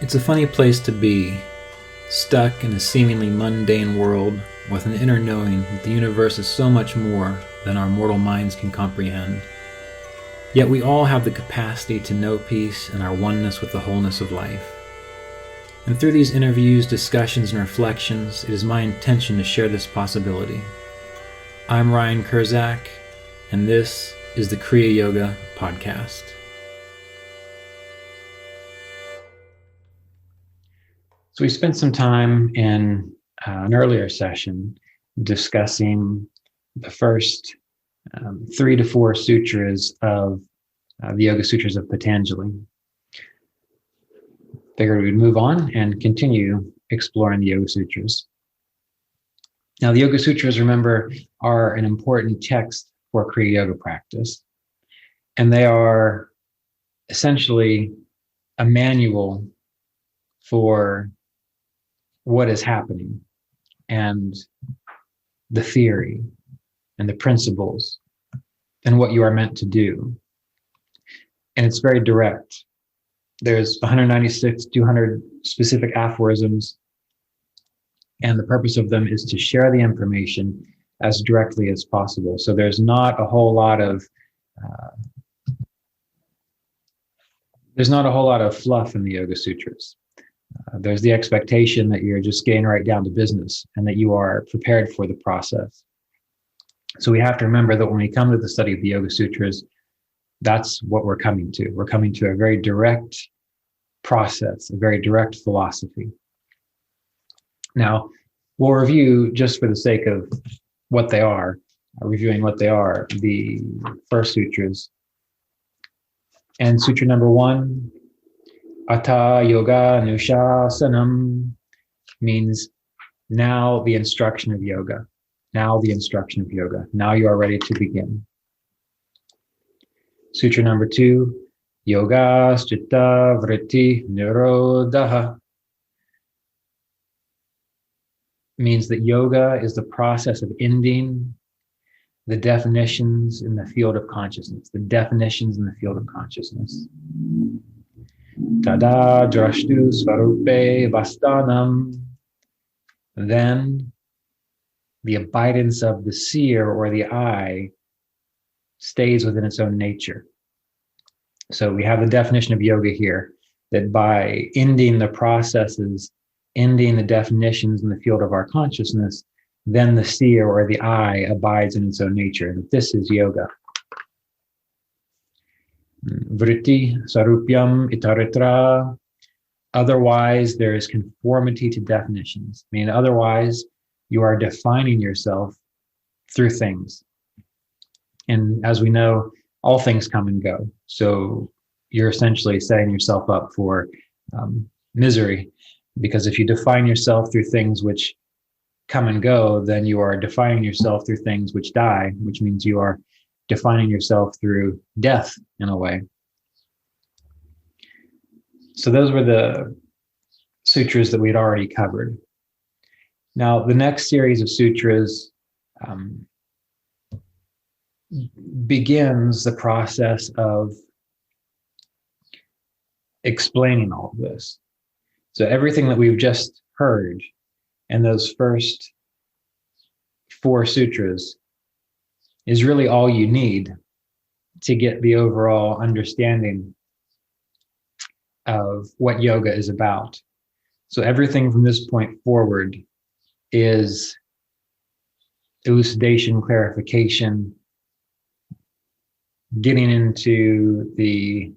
It's a funny place to be, stuck in a seemingly mundane world with an inner knowing that the universe is so much more than our mortal minds can comprehend. Yet we all have the capacity to know peace and our oneness with the wholeness of life. And through these interviews, discussions, and reflections, it is my intention to share this possibility. I'm Ryan Kurczak, and this is the Kriya Yoga Podcast. So we spent some time in an earlier session discussing the first 3 to 4 sutras of the Yoga Sutras of Patanjali. Figured we'd move on and continue exploring the Yoga Sutras. Now, the Yoga Sutras, remember, are an important text for Kriya Yoga practice, and they are essentially a manual for what is happening and the theory and the principles and what you are meant to do. And it's very direct. There's 196, 200 specific aphorisms, and the purpose of them is to share the information as directly as possible. So there's not a whole lot of fluff in the Yoga Sutras. There's the expectation that you're just getting right down to business and that you are prepared for the process. So we have to remember that when we come to the study of the Yoga Sutras, that's what we're coming to. We're coming to a very direct process, a very direct philosophy. Now, we'll review, just for the sake of what they are, reviewing what they are, the first sutras. And sutra number 1, Atha Yoga Anushasanam, means now the instruction of yoga. Now the instruction of yoga. Now you are ready to begin. Sutra number 2, Yoga Chitta Vritti Nirodha, means that yoga is the process of ending the definitions in the field of consciousness. The definitions in the field of consciousness. Tada drashtu svarupe vastanam. Then the abidance of the seer or the I stays within its own nature. So we have the definition of yoga here, that by ending the processes, ending the definitions in the field of our consciousness, then the seer or the I abides in its own nature. And this is yoga. Vritti sarupyam itaritra. Otherwise, there is conformity to definitions. I mean, otherwise, you are defining yourself through things. And as we know, all things come and go. So you're essentially setting yourself up for misery, because if you define yourself through things which come and go, then you are defining yourself through things which die, which means you are defining yourself through death in a way. So those were the sutras that we'd already covered. Now, the next series of sutras begins the process of explaining all of this. So everything that we've just heard in those first 4 sutras is really all you need to get the overall understanding of what yoga is about. So everything from this point forward is elucidation, clarification, getting into the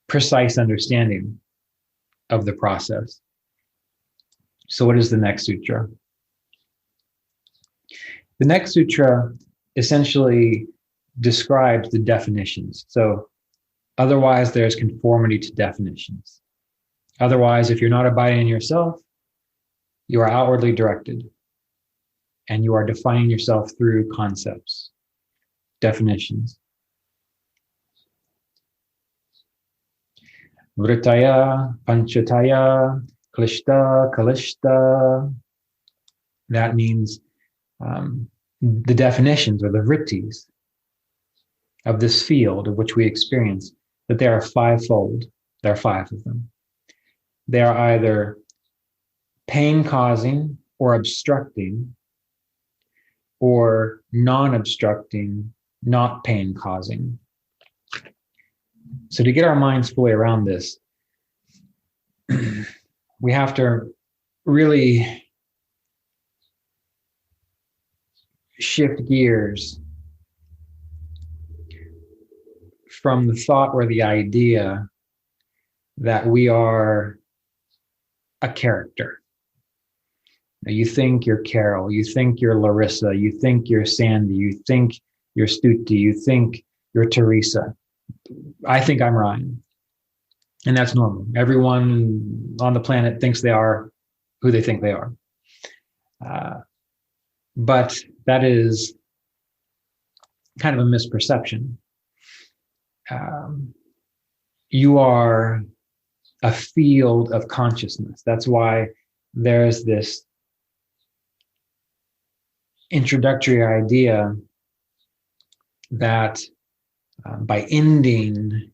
precise understanding of the process. So what is the next sutra? The next sutra essentially describes the definitions. So otherwise, there's conformity to definitions. Otherwise, if you're not abiding in yourself, you are outwardly directed, and you are defining yourself through concepts, definitions. Vritaya, Panchataya, Klishta, Kalishta. That means the definitions or the vrittis of this field of which we experience, that they are 5-fold. There are 5 of them. They are either pain-causing or obstructing, or non-obstructing, not pain-causing. So to get our minds fully around this, we have to really shift gears from the thought or the idea that we are a character. You think you're Carol, you think you're Larissa, you think you're Sandy, you think you're Stuti, you think you're Teresa. I think I'm Ryan. And that's normal. Everyone on the planet thinks they are who they think they are. But that is kind of a misperception. You are a field of consciousness. That's why there's this introductory idea that by ending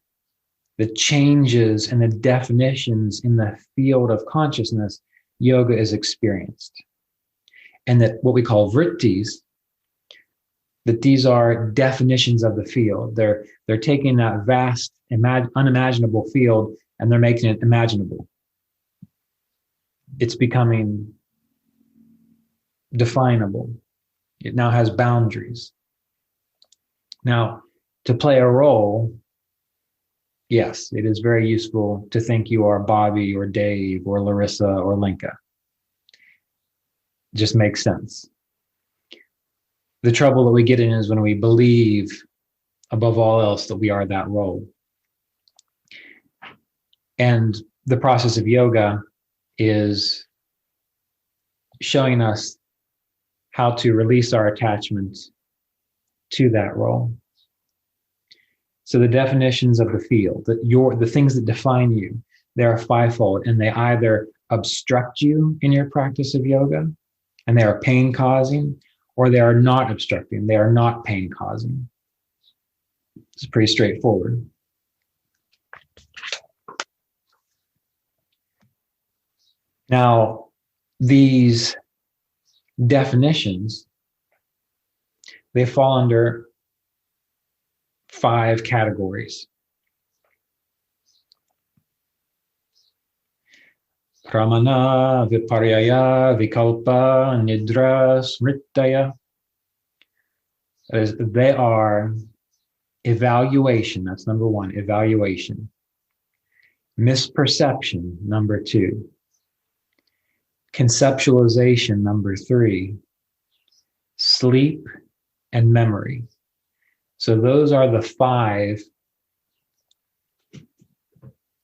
the changes and the definitions in the field of consciousness, yoga is experienced. And that what we call vrittis, that these are definitions of the field. They're taking that vast, unimaginable field and they're making it imaginable. It's becoming definable. It now has boundaries. Now, to play a role, yes, it is very useful to think you are Bobby or Dave or Larissa or Linka. Just makes sense. The trouble that we get in is when we believe above all else that we are that role. And the process of yoga is showing us how to release our attachment to that role. So the definitions of the field, the things that define you, they are 5-fold, and they either obstruct you in your practice of yoga, and they are pain-causing, or they are not obstructing, they are not pain-causing. It's pretty straightforward. Now, these definitions, they fall under 5 categories. Pramana, Viparyaya, Vikalpa, Nidra, Smritaya. They are evaluation, that's number 1, evaluation. Misperception, number 2. Conceptualization, number 3. Sleep and memory. So those are the 5.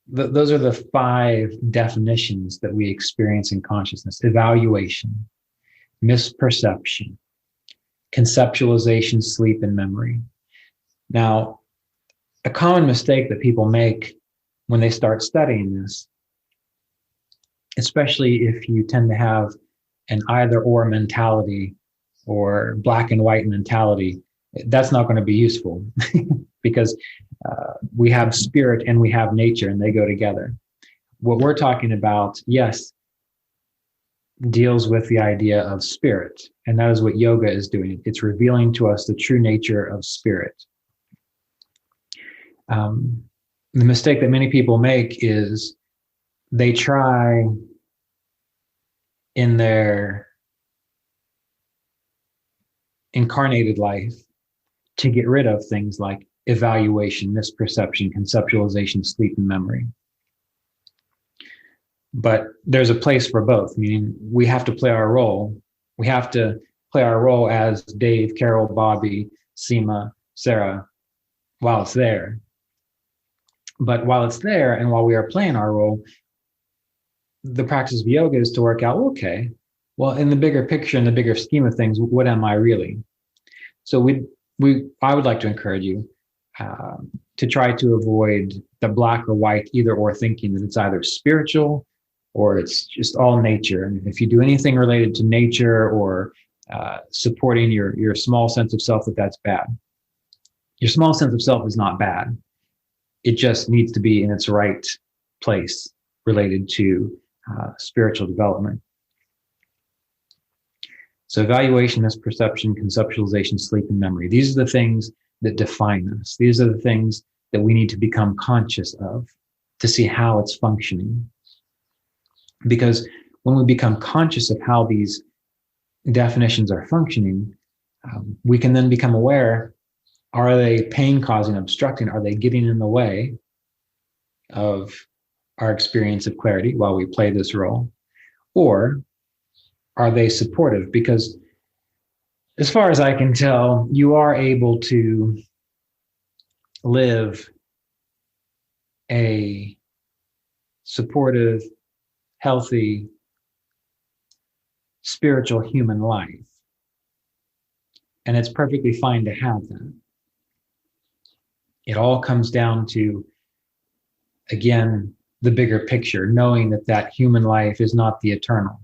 Those are the 5 definitions that we experience in consciousness: evaluation, misperception, conceptualization, sleep, and memory. Now, a common mistake that people make when they start studying this, especially if you tend to have an either-or mentality or black and white mentality, that's not going to be useful because we have spirit and we have nature and they go together. What we're talking about, yes, deals with the idea of spirit, and that is what yoga is doing. It's revealing to us the true nature of spirit. The mistake that many people make is they try in their incarnated life to get rid of things like evaluation, misperception, conceptualization, sleep, and memory. But there's a place for both, meaning we have to play our role. We have to play our role as Dave, Carol, Bobby, Seema, Sarah, while it's there. But while it's there and while we are playing our role, the practice of yoga is to work out, okay, well, in the bigger picture, in the bigger scheme of things, what am I really? So I would like to encourage you to try to avoid the black or white either or thinking that it's either spiritual or it's just all nature. And if you do anything related to nature or supporting your small sense of self, that's bad. Your small sense of self is not bad. It just needs to be in its right place related to spiritual development. So evaluation, misperception, conceptualization, sleep, and memory. These are the things that define us. These are the things that we need to become conscious of to see how it's functioning. Because when we become conscious of how these definitions are functioning, we can then become aware, are they pain-causing, obstructing? Are they getting in the way of our experience of clarity while we play this role? Or are they supportive? Because as far as I can tell, you are able to live a supportive, healthy, spiritual human life. And it's perfectly fine to have that. It all comes down to, again, the bigger picture, knowing that that human life is not the eternal.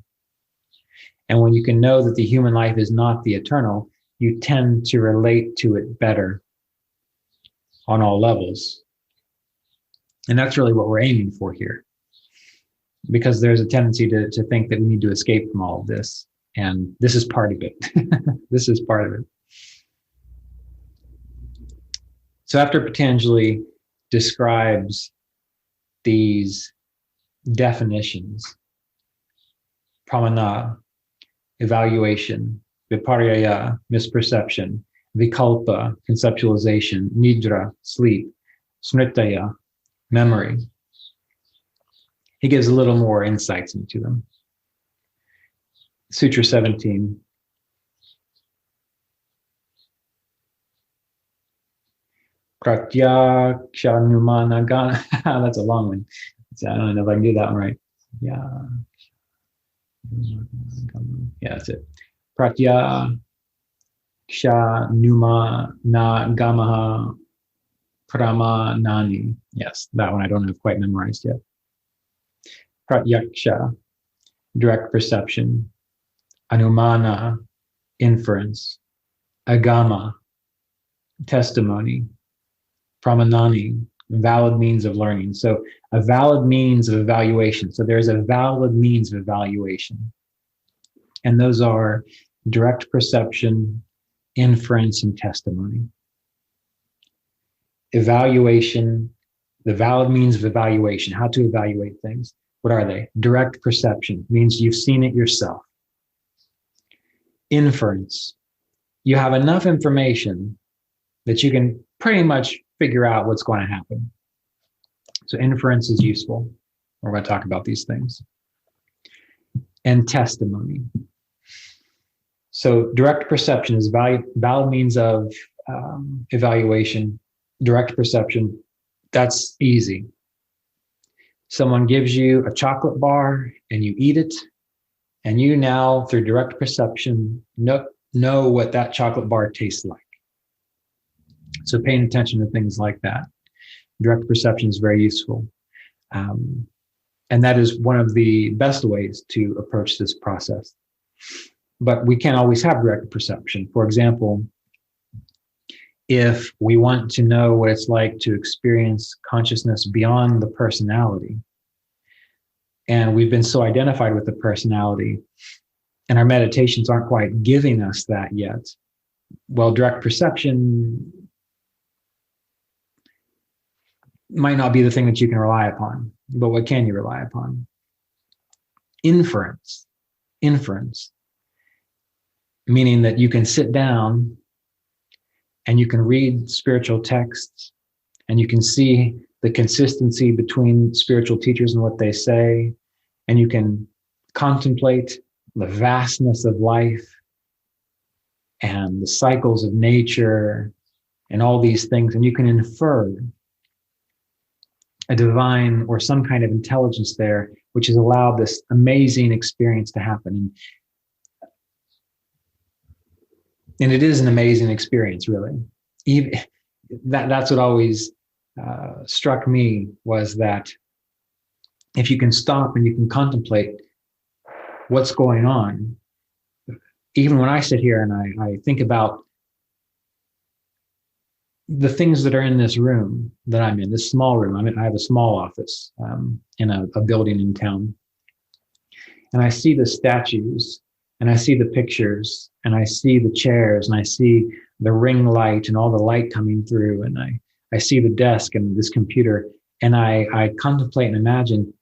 And when you can know that the human life is not the eternal, you tend to relate to it better on all levels. And that's really what we're aiming for here. Because there's a tendency to think that we need to escape from all of this. And this is part of it. This is part of it. So after Patanjali describes these definitions, pramana, evaluation, viparya, misperception, vikalpa, conceptualization, nidra, sleep, smritaya, memory, he gives a little more insights into them. Sutra 17. Pratyakshanumana. That's a long one. So I don't know if I can do that one right. Yeah, that's it. Pratyakshanumana gamaha pramanani. Yes, that one I don't have quite memorized yet. Pratyaksha, direct perception. Anumana, inference. Agama, testimony. Pramanani, valid means of learning. So a valid means of evaluation. So there's a valid means of evaluation. And those are direct perception, inference, and testimony. Evaluation, the valid means of evaluation, how to evaluate things. What are they? Direct perception means you've seen it yourself. Inference, you have enough information that you can pretty much figure out what's going to happen. So inference is useful. We're going to talk about these things. And testimony. So direct perception is valid means of evaluation. Direct perception, that's easy. Someone gives you a chocolate bar and you eat it, and you now, through direct perception, know what that chocolate bar tastes like. So paying attention to things like that. Direct perception is very useful. And that is one of the best ways to approach this process. But we can't always have direct perception. For example, if we want to know what it's like to experience consciousness beyond the personality, and we've been so identified with the personality, and our meditations aren't quite giving us that yet, well, direct perception might not be the thing that you can rely upon. But what can you rely upon? Inference, meaning that you can sit down and you can read spiritual texts and you can see the consistency between spiritual teachers and what they say, and you can contemplate the vastness of life and the cycles of nature and all these things, and you can infer a divine or some kind of intelligence there, which has allowed this amazing experience to happen. And it is an amazing experience, really. Even that's what always struck me, was that if you can stop and you can contemplate what's going on, even when I sit here and I think about the things that are in this room that I'm in, this small room. I have a small office in a building in town. And I see the statues, and I see the pictures, and I see the chairs, and I see the ring light and all the light coming through. And I see the desk and this computer, and I contemplate and imagine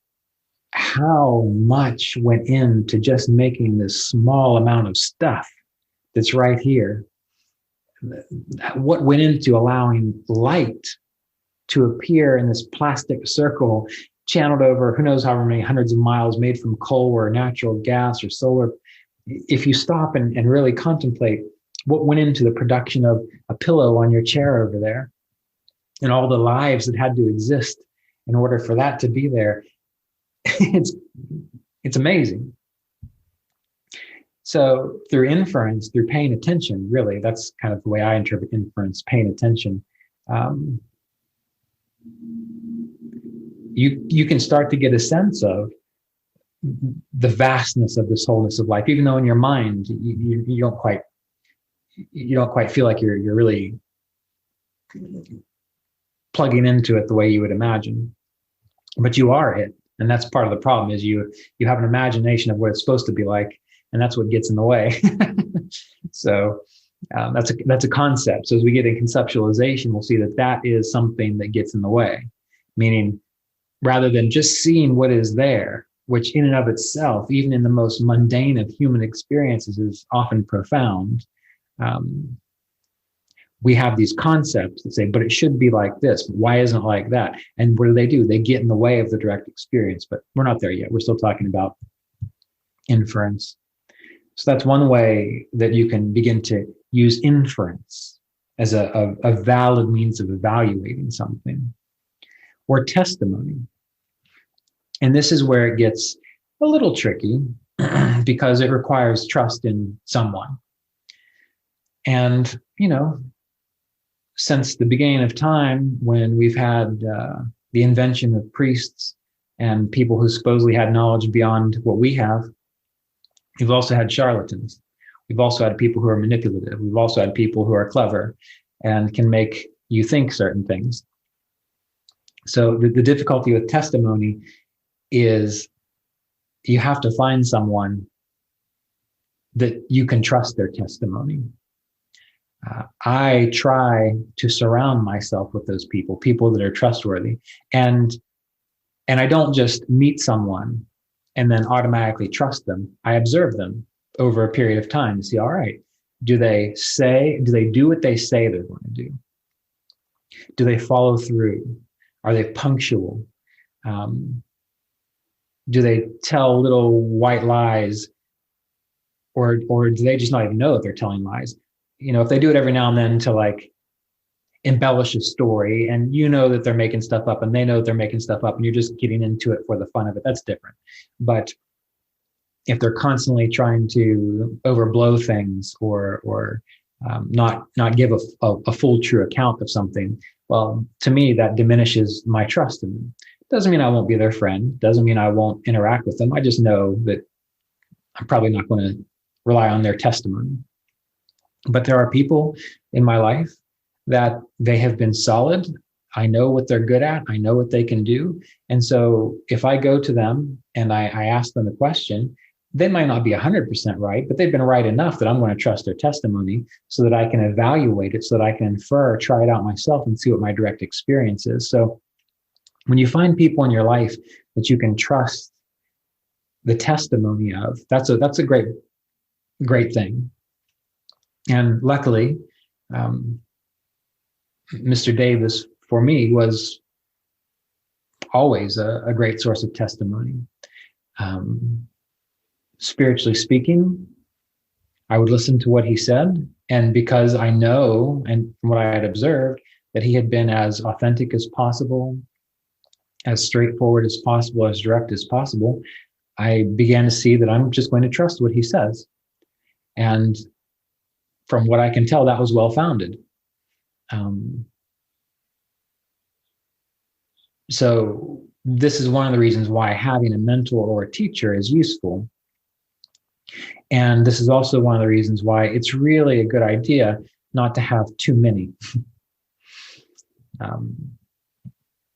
how much went into just making this small amount of stuff that's right here. What went into allowing light to appear in this plastic circle, channeled over who knows however many hundreds of miles, made from coal or natural gas or solar. If you stop and really contemplate what went into the production of a pillow on your chair over there, and all the lives that had to exist in order for that to be there, it's amazing. So through inference, through paying attention, really, that's kind of the way I interpret inference, paying attention. You can start to get a sense of the vastness of this wholeness of life, even though in your mind you don't quite feel like you're really plugging into it the way you would imagine, but you are it, and that's part of the problem. Is you have an imagination of what it's supposed to be like, and that's what gets in the way. So that's a concept. So as we get in conceptualization, we'll see that is something that gets in the way, meaning rather than just seeing what is there, which in and of itself, even in the most mundane of human experiences, is often profound. We have these concepts that say, but it should be like this. Why isn't it like that? And what do? They get in the way of the direct experience, but we're not there yet. We're still talking about inference. So that's one way that you can begin to use inference as a valid means of evaluating something. Or testimony. And this is where it gets a little tricky because it requires trust in someone. And, since the beginning of time, when we've had the invention of priests and people who supposedly had knowledge beyond what we have, we've also had charlatans. We've also had people who are manipulative. We've also had people who are clever and can make you think certain things. So the difficulty with testimony is you have to find someone that you can trust their testimony. I try to surround myself with those people that are trustworthy. And I don't just meet someone and then automatically trust them. I observe them over a period of time to see, all right, do they do what they say they're going to do? Do they follow through? Are they punctual? Do they tell little white lies? Or do they just not even know that they're telling lies? If they do it every now and then to like embellish a story, and that they're making stuff up and they know that they're making stuff up and you're just getting into it for the fun of it, that's different. But if they're constantly trying to overblow things or not give a full true account of something, well, to me, that diminishes my trust in them. Doesn't mean I won't be their friend. Doesn't mean I won't interact with them. I just know that I'm probably not going to rely on their testimony. But there are people in my life that they have been solid. I know what they're good at. I know what they can do. And so if I go to them and I ask them a question, they might not be 100% right, but they've been right enough that I'm going to trust their testimony so that I can evaluate it, so that I can infer, try it out myself and see what my direct experience is. So when you find people in your life that you can trust the testimony of, that's a great thing. And luckily, Mr. Davis, for me, was always a great source of testimony. Spiritually speaking, I would listen to what he said. And because I know, and from what I had observed, that he had been as authentic as possible, as straightforward as possible, as direct as possible, I began to see that I'm just going to trust what he says. And from what I can tell, that was well-founded. So this is one of the reasons why having a mentor or a teacher is useful. And this is also one of the reasons why it's really a good idea not to have too many.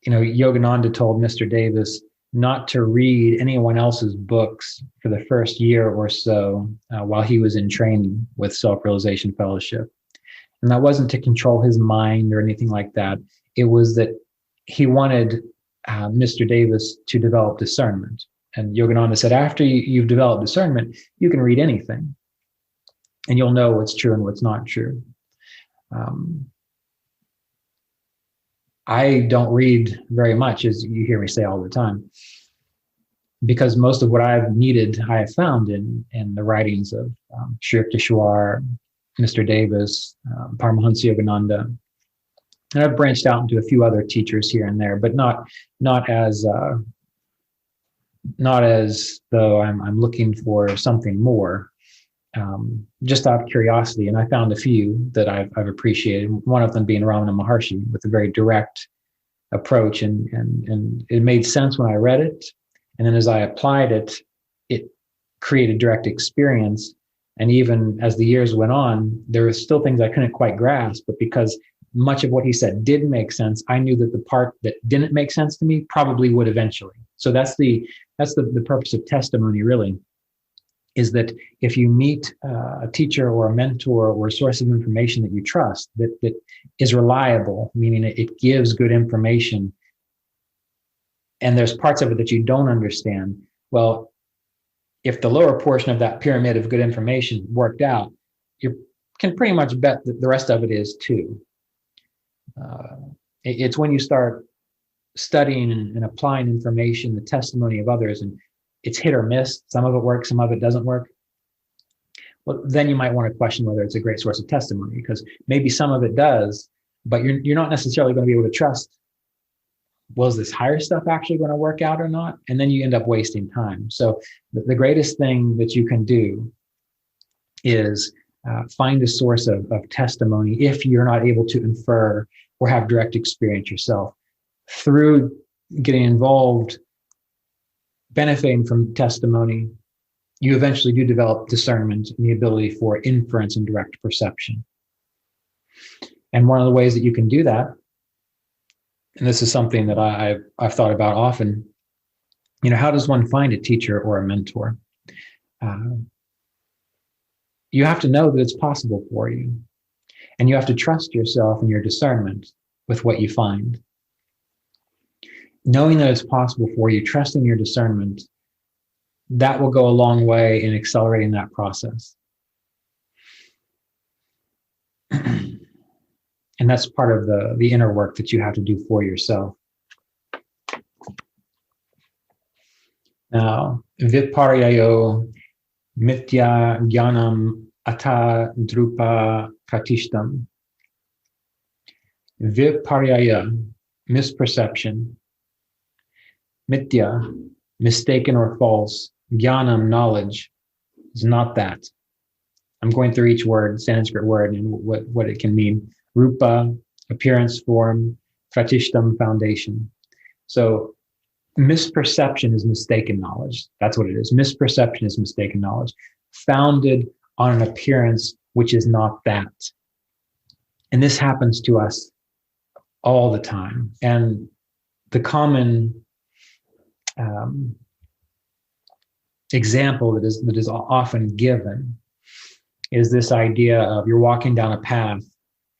Yogananda told Mr. Davis not to read anyone else's books for the first year or so while he was in training with Self-Realization Fellowship. And that wasn't to control his mind or anything like that. It was that he wanted Mr. Davis to develop discernment. And Yogananda said, after you've developed discernment, you can read anything and you'll know what's true and what's not true. I don't read very much, as you hear me say all the time, because most of what I've needed, I have found in the writings of Sri Yukteswar, Mr. Davis, Paramahansa Yogananda. And I've branched out into a few other teachers here and there, but not as though I'm looking for something more, just out of curiosity. And I found a few that I've appreciated. One of them being Ramana Maharshi, with a very direct approach, and it made sense when I read it, and then as I applied it, it created direct experience. And even as the years went on, there were still things I couldn't quite grasp, but because much of what he said did make sense, I knew that the part that didn't make sense to me probably would eventually. So that's the purpose of testimony, really, is that if you meet a teacher or a mentor or a source of information that you trust, that is reliable, meaning it gives good information, and there's parts of it that you don't understand, well, if the lower portion of that pyramid of good information worked out, you can pretty much bet that the rest of it is too. It's when you start studying and applying information, the testimony of others, and it's hit or miss. Some of it works, some of it doesn't work. Well, then you might want to question whether it's a great source of testimony, because maybe some of it does, but you're not necessarily going to be able to trust, well, is this higher stuff actually going to work out or not? And then you end up wasting time. So the greatest thing that you can do is find a source of testimony if you're not able to infer or have direct experience yourself. Through getting involved, benefiting from testimony, you eventually do develop discernment and the ability for inference and direct perception. And one of the ways that you can do that, and this is something that I've thought about often, how does one find a teacher or a mentor? You have to know that it's possible for you, and you have to trust yourself and your discernment with what you find. Knowing that it's possible for you, trusting your discernment, that will go a long way in accelerating that process. And that's part of the inner work that you have to do for yourself. Now, viparyayo mitya jnanam ata drupa pratishtam. Viparyaya, misperception. Mitya, mistaken or false. Jnanam, knowledge, is not that. I'm going through each word, Sanskrit word, and what it can mean. Rupa, appearance, form. Pratishtam, foundation. So misperception is mistaken knowledge. That's what it is. Misperception is mistaken knowledge, founded on an appearance which is not that. And this happens to us all the time. And the common example that is often given is this idea of you're walking down a path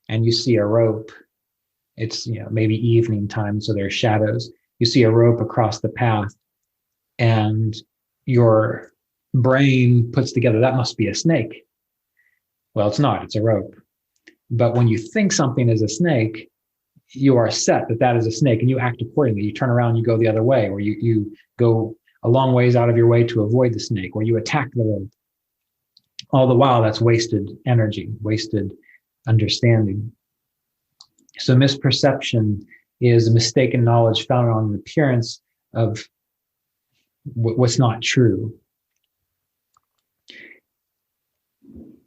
and you see a rope. It's maybe evening time, so there are shadows. You see a rope across the path, and your brain puts together, that must be a snake. Well, it's not, it's a rope. But when you think something is a snake, you are set that is a snake, and you act accordingly. You turn around, you go the other way, or you go a long ways out of your way to avoid the snake, or you attack the rope. All the while, that's wasted energy, wasted understanding. So misperception is a mistaken knowledge founded on an appearance of what's not true.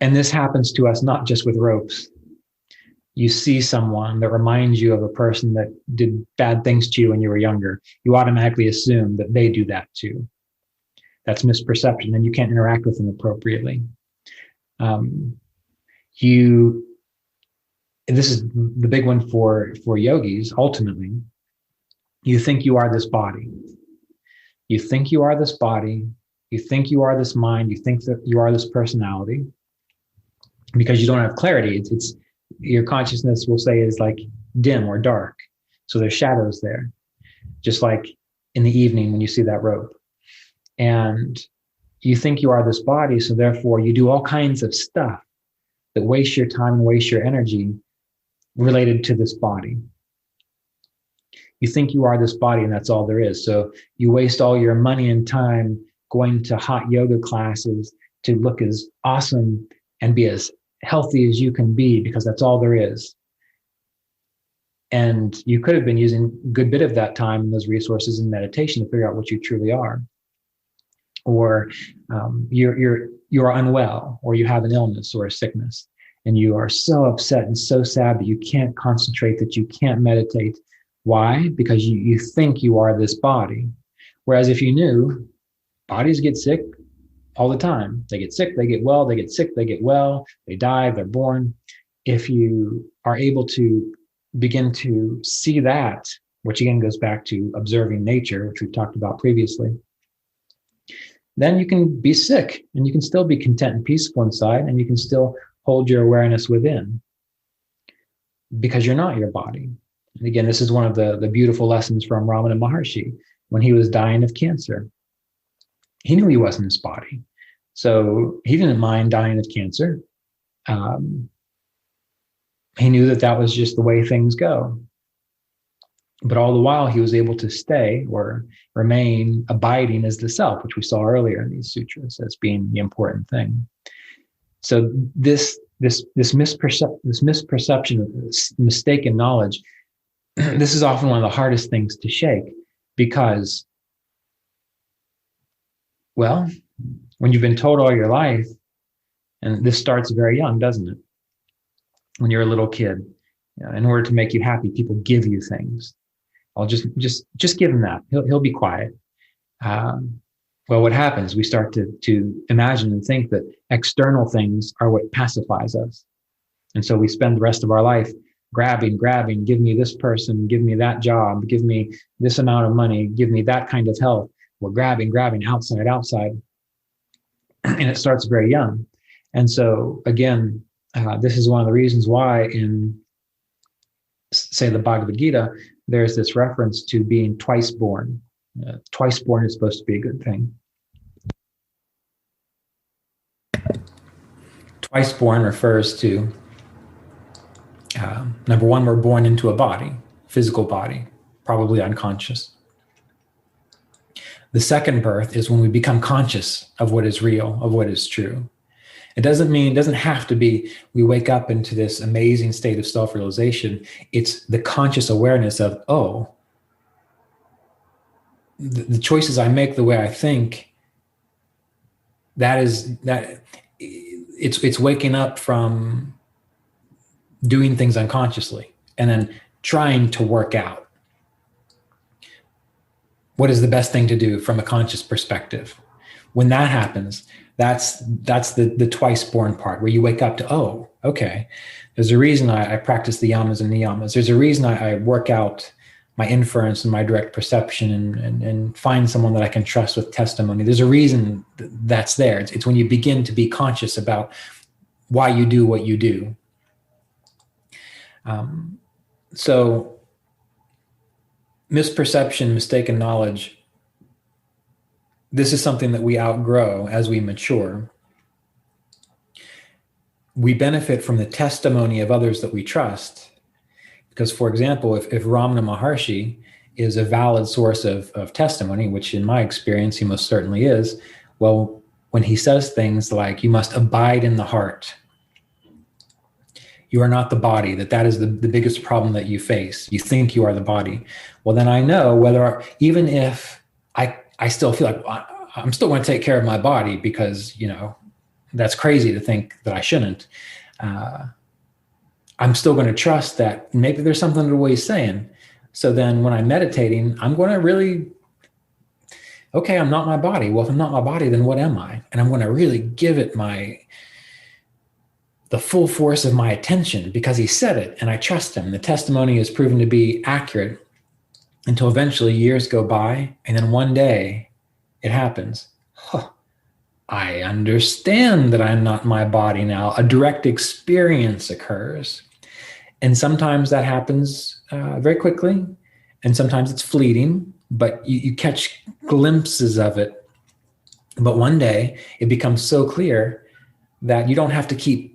And this happens to us not just with ropes. You see someone that reminds you of a person that did bad things to you when you were younger. You automatically assume that they do that too. That's misperception, and you can't interact with them appropriately. You and this is the big one for yogis, ultimately, you think you are this body. You think you are this body. You think you are this mind. You think that you are this personality. Because you don't have clarity, it's your consciousness will say is like dim or dark. So there's shadows there, just like in the evening when you see that rope. And you think you are this body, so therefore you do all kinds of stuff that waste your time and waste your energy related to this body. You think you are this body and that's all there is. So you waste all your money and time going to hot yoga classes to look as awesome and be as healthy as you can be, because that's all there is. And you could have been using a good bit of that time and those resources in meditation to figure out what you truly are. Or you're unwell, or you have an illness or a sickness, and you are so upset and so sad that you can't concentrate, that you can't meditate. Why? Because you think you are this body. Whereas if you knew, bodies get sick all the time. They get sick, they get well, they get sick, they get well, they die, they're born. If you are able to begin to see that, which again goes back to observing nature, which we've talked about previously, then you can be sick and you can still be content and peaceful inside, and you can still hold your awareness within, because you're not your body. And again, this is one of the beautiful lessons from Ramana Maharshi when he was dying of cancer. He knew he wasn't his body. So he didn't mind dying of cancer. He knew that that was just the way things go. But all the while, he was able to stay or remain abiding as the self, which we saw earlier in these sutras as being the important thing. So this misperception, this mistaken knowledge, this is often one of the hardest things to shake, because, well, when you've been told all your life, and this starts very young, doesn't it? When you're a little kid, in order to make you happy, people give you things. I'll just give him that. He'll be quiet. Well, what happens? We start to imagine and think that external things are what pacifies us. And so we spend the rest of our life grabbing, give me this person, give me that job, give me this amount of money, give me that kind of health. We're grabbing, outside. And it starts very young. And so again, this is one of the reasons why in, say, the Bhagavad Gita, there's this reference to being twice born. Twice born is supposed to be a good thing. Twice born refers to, number one, we're born into a body, physical body, probably unconscious. The second birth is when we become conscious of what is real, of what is true. It doesn't have to be we wake up into this amazing state of self-realization. It's the conscious awareness of, oh, the choices I make, the way I think, it's waking up from doing things unconsciously and then trying to work out what is the best thing to do from a conscious perspective. When that happens, that's the twice born part, where you wake up to, oh, okay, there's a reason I practice the yamas and niyamas. There's a reason I work out my inference and my direct perception and find someone that I can trust with testimony. There's a reason that's there. It's when you begin to be conscious about why you do what you do. So misperception, mistaken knowledge, this is something that we outgrow as we mature. We benefit from the testimony of others that we trust. Because, for example, if Ramana Maharshi is a valid source of testimony, which in my experience he most certainly is, well, when he says things like, you must abide in the heart, you are not the body, that is the biggest problem that you face. You think you are the body. Well, then I know even if I still feel like I'm still going to take care of my body, because, that's crazy to think that I shouldn't. I'm still going to trust that maybe there's something to what he's saying. So then when I'm meditating, I'm going to really, okay, I'm not my body. Well, if I'm not my body, then what am I? And I'm going to really give it my the full force of my attention because he said it and I trust him. The testimony is proven to be accurate until eventually years go by. And then one day it happens. I understand that I'm not my body now. A direct experience occurs. And sometimes that happens very quickly. And sometimes it's fleeting, but you catch glimpses of it. But one day it becomes so clear that you don't have to keep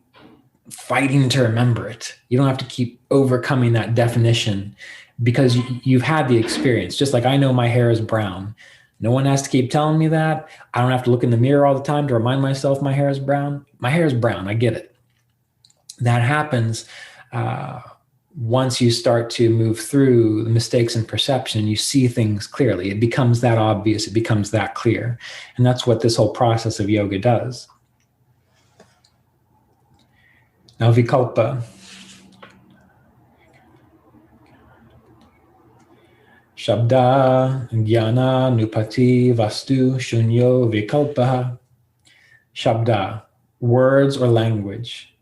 fighting to remember it. You don't have to keep overcoming that definition because you've had the experience. Just like I know my hair is brown. No one has to keep telling me that. I don't have to look in the mirror all the time to remind myself my hair is brown. My hair is brown. I get it. That happens once you start to move through the mistakes in perception. You see things clearly. It becomes that obvious. It becomes that clear. And that's what this whole process of yoga does. Now, vikalpa. Shabda, jnana, nupati, vastu, shunyo, vikalpa. Shabda, words or language.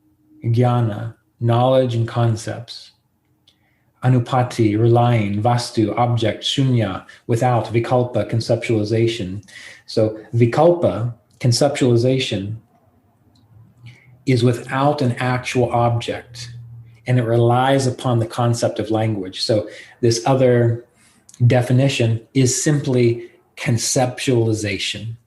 Jnana, knowledge and concepts. Anupati, relying. Vastu, object. Shunya, without. Vikalpa, conceptualization. So vikalpa, conceptualization, is without an actual object, and it relies upon the concept of language. So this other definition is simply conceptualization.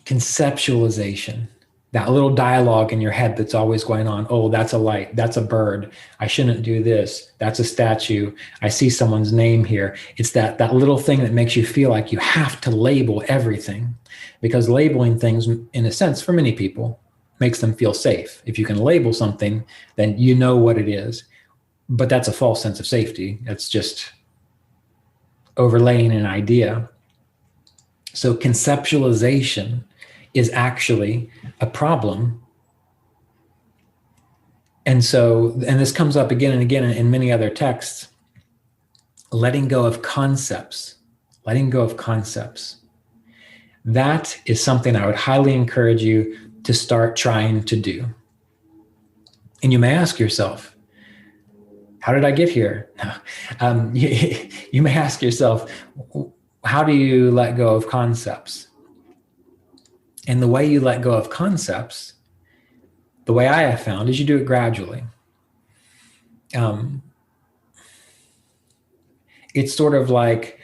Conceptualization, that little dialogue in your head that's always going on. Oh, that's a light. That's a bird. I shouldn't do this. That's a statue. I see someone's name here. It's that little thing that makes you feel like you have to label everything, because labeling things, in a sense, for many people, makes them feel safe. If you can label something, then you know what it is. But that's a false sense of safety. That's just overlaying an idea. So conceptualization is actually a problem. And this comes up again and again in many other texts. Letting go of concepts. That is something I would highly encourage you to start trying to do. And you may ask yourself, how did I get here? You may ask yourself, how do you let go of concepts? And the way you let go of concepts, the way I have found, is you do it gradually. It's sort of like,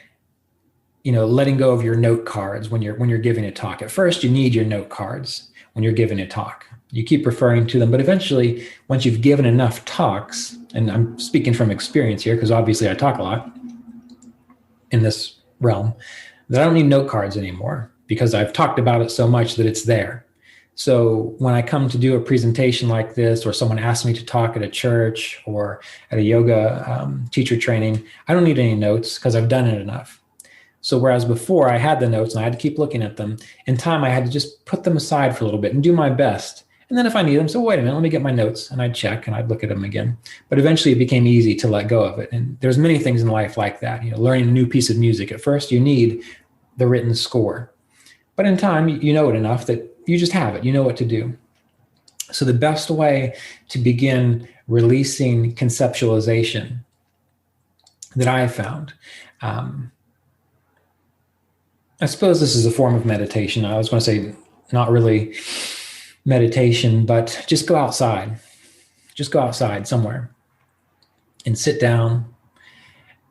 letting go of your note cards when you're giving a talk. At first, you need your note cards when you're giving a talk. You keep referring to them, but eventually, once you've given enough talks, and I'm speaking from experience here because obviously I talk a lot in this realm, that I don't need note cards anymore because I've talked about it so much that it's there. So when I come to do a presentation like this, or someone asks me to talk at a church or at a yoga teacher training, I don't need any notes because I've done it enough. So whereas before I had the notes and I had to keep looking at them, in time I had to just put them aside for a little bit and do my best. And then if I need them, so wait a minute, let me get my notes, and I'd check and I'd look at them again. But eventually it became easy to let go of it. And there's many things in life like that. Learning a new piece of music. At first you need the written score, but in time you know it enough that you just have it. You know what to do. So the best way to begin releasing conceptualization that I have found, I suppose this is a form of meditation. I was going to say not really meditation, but just go outside. Just go outside somewhere and sit down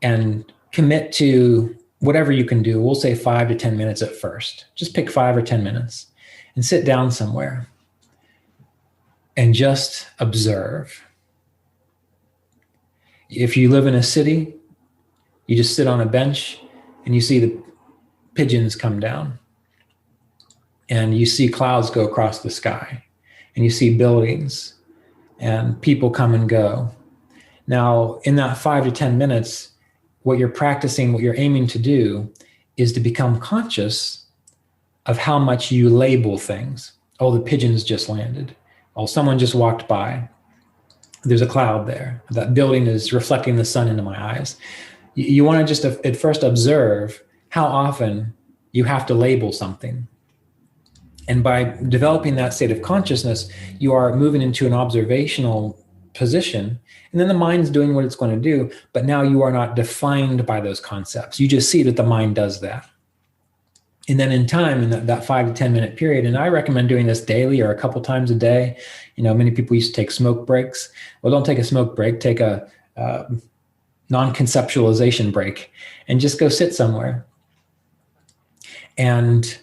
and commit to whatever you can do. We'll say 5 to 10 minutes at first. Just pick 5 or 10 minutes and sit down somewhere and just observe. If you live in a city, you just sit on a bench and you see the pigeons come down, and you see clouds go across the sky, and you see buildings and people come and go. Now, in that 5 to 10 minutes, what you're practicing, what you're aiming to do is to become conscious of how much you label things. Oh, the pigeons just landed. Oh, someone just walked by. There's a cloud there. That building is reflecting the sun into my eyes. You want to just at first observe how often you have to label something. And by developing that state of consciousness, you are moving into an observational position, and then the mind's doing what it's going to do, but now you are not defined by those concepts. You just see that the mind does that. And then in time, in that 5 to 10 minute period, and I recommend doing this daily or a couple times a day. Many people used to take smoke breaks. Well, don't take a smoke break, take a non-conceptualization break and just go sit somewhere. And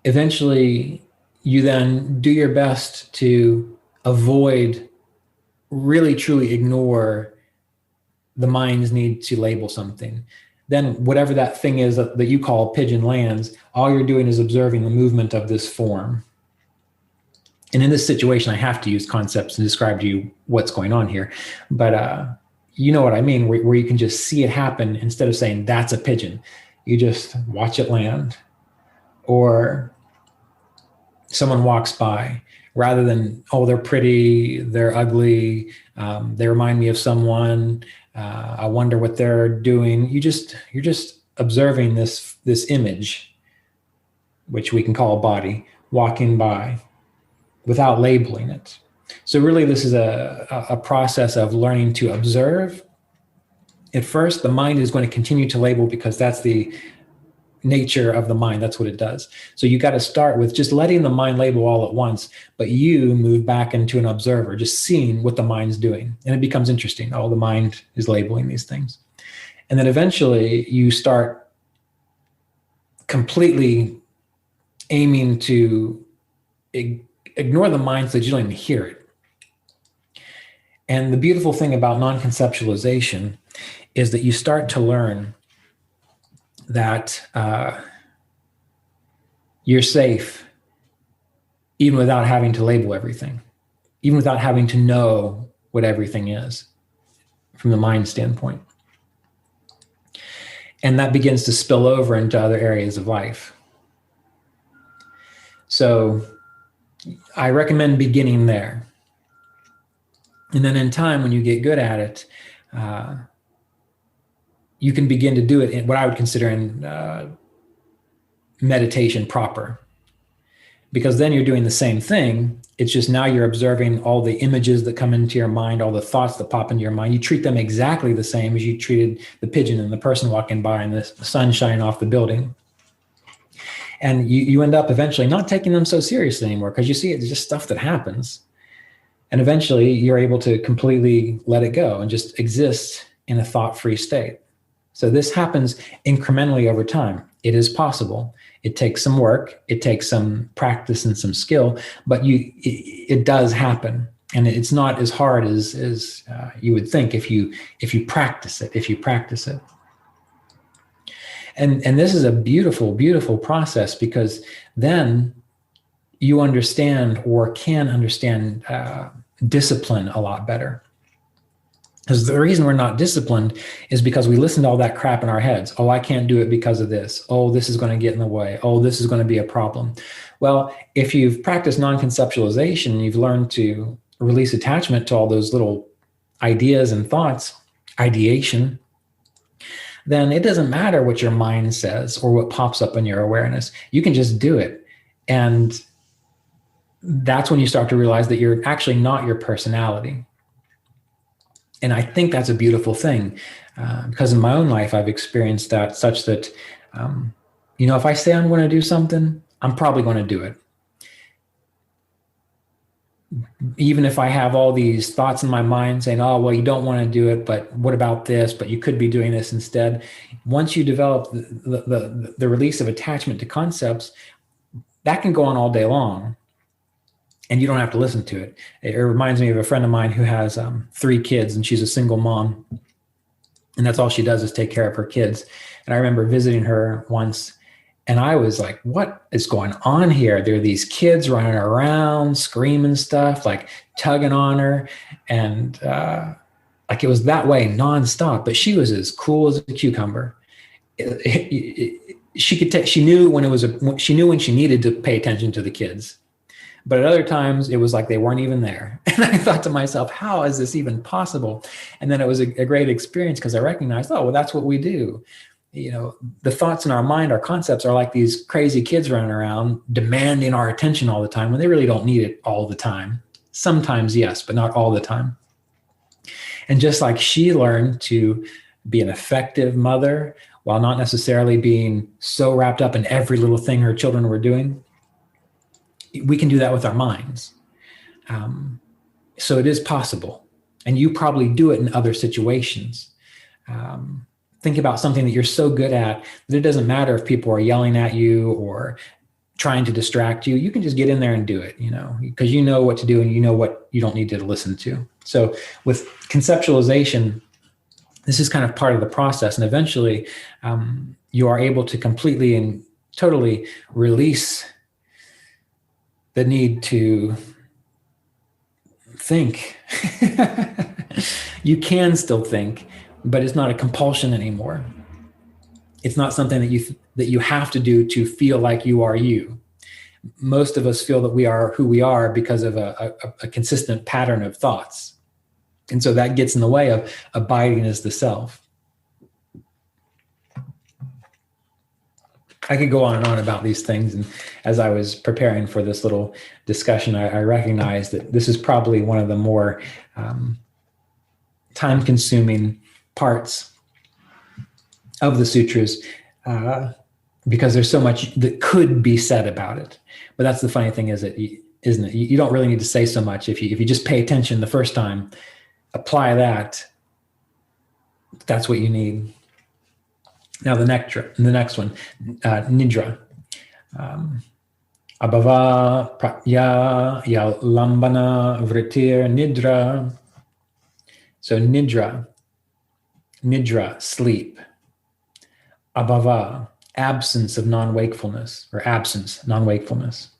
eventually you then do your best to avoid, really truly ignore the mind's need to label something. Then whatever that thing is that you call pigeon lands, all you're doing is observing the movement of this form. And in this situation, I have to use concepts to describe to you what's going on here. But you know what I mean, where you can just see it happen instead of saying, that's a pigeon. You just watch it land. Or someone walks by, rather than, oh, they're pretty, they're ugly, they remind me of someone, I wonder what they're doing. You're just observing this image, which we can call a body, walking by without labeling it. So really, this is a process of learning to observe. At first, the mind is going to continue to label because that's the nature of the mind. That's what it does. So you got to start with just letting the mind label all at once, but you move back into an observer, just seeing what the mind's doing. And it becomes interesting. Oh, the mind is labeling these things. And then eventually you start completely aiming to ignore the mind so that you don't even hear it. And the beautiful thing about non-conceptualization is that you start to learn that you're safe even without having to label everything, even without having to know what everything is from the mind standpoint. And that begins to spill over into other areas of life. So I recommend beginning there. And then in time, when you get good at it, you can begin to do it in what I would consider in meditation proper. Because then you're doing the same thing. It's just now you're observing all the images that come into your mind, all the thoughts that pop into your mind. You treat them exactly the same as you treated the pigeon and the person walking by and the sun shining off the building. And you end up eventually not taking them so seriously anymore because you see it's just stuff that happens. And eventually you're able to completely let it go and just exist in a thought-free state. So this happens incrementally over time. It is possible. It takes some work. It takes some practice and some skill, but it does happen. And it's not as hard as you would think if you practice it. And this is a beautiful, beautiful process, because then you understand or can understand discipline a lot better. Because the reason we're not disciplined is because we listen to all that crap in our heads. Oh, I can't do it because of this. Oh, this is going to get in the way. Oh, this is going to be a problem. Well, if you've practiced non-conceptualization, you've learned to release attachment to all those little ideas and thoughts, ideation, then it doesn't matter what your mind says or what pops up in your awareness. You can just do it. And that's when you start to realize that you're actually not your personality. And I think that's a beautiful thing, because in my own life, I've experienced that such that, if I say I'm going to do something, I'm probably going to do it. Even if I have all these thoughts in my mind saying, oh, well, you don't want to do it, but what about this? But you could be doing this instead. Once you develop the release of attachment to concepts, that can go on all day long. And you don't have to listen to it. It reminds me of a friend of mine who has 3 kids, and she's a single mom. And that's all she does is take care of her kids. And I remember visiting her once, and I was like, what is going on here? There are these kids running around, screaming stuff, like tugging on her. And like it was that way nonstop. But she was as cool as a cucumber. She knew when she needed to pay attention to the kids. But at other times, it was like they weren't even there. And I thought to myself, how is this even possible? And then it was a great experience, because I recognized, oh, well, that's what we do. the thoughts in our mind, our concepts are like these crazy kids running around demanding our attention all the time when they really don't need it all the time. Sometimes, yes, but not all the time. And just like she learned to be an effective mother while not necessarily being so wrapped up in every little thing her children were doing, we can do that with our minds. So it is possible. And you probably do it in other situations. Think about something that you're so good at that it doesn't matter if people are yelling at you or trying to distract you. You can just get in there and do it, because you know what to do and you know what you don't need to listen to. So with conceptualization, this is kind of part of the process. And eventually you are able to completely and totally release the need to think. You can still think, but it's not a compulsion anymore. It's not something that you have to do to feel like you are you. Most of us feel that we are who we are because of a consistent pattern of thoughts. And so that gets in the way of abiding as the self. I could go on and on about these things. And as I was preparing for this little discussion, I recognized that this is probably one of the more time-consuming parts of the sutras, because there's so much that could be said about it. But that's the funny thing, isn't it? You don't really need to say so much. If you just pay attention the first time, apply that, that's what you need. Now the next one, nidra. Abhava pratya lambana vritir nidra. So nidra, sleep. Abhava, absence of non-wakefulness, or absence, non-wakefulness.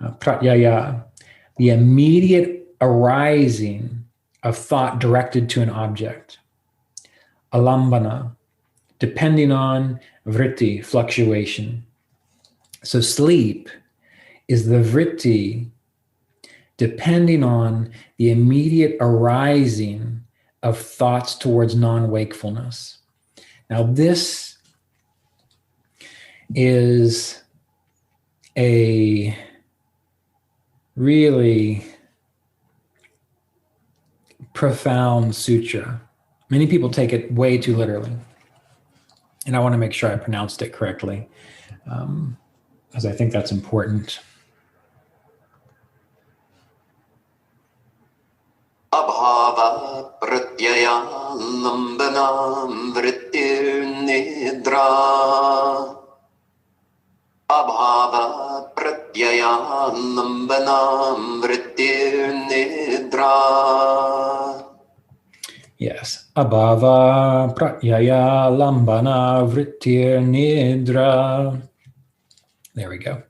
Pratyaya, the immediate arising of thought directed to an object. Alambana, depending on vritti, fluctuation. So sleep is the vritti depending on the immediate arising of thoughts towards non-wakefulness. Now this is a really profound sutra. Many people take it way too literally. And I want to make sure I pronounced it correctly, as I think that's important. Abhava pratyaya lambana vrittir nidra. Abhava pratyaya lambana vrittir nidra. Yes. Abhava pratyaya lambana vrittir nidra. There we go.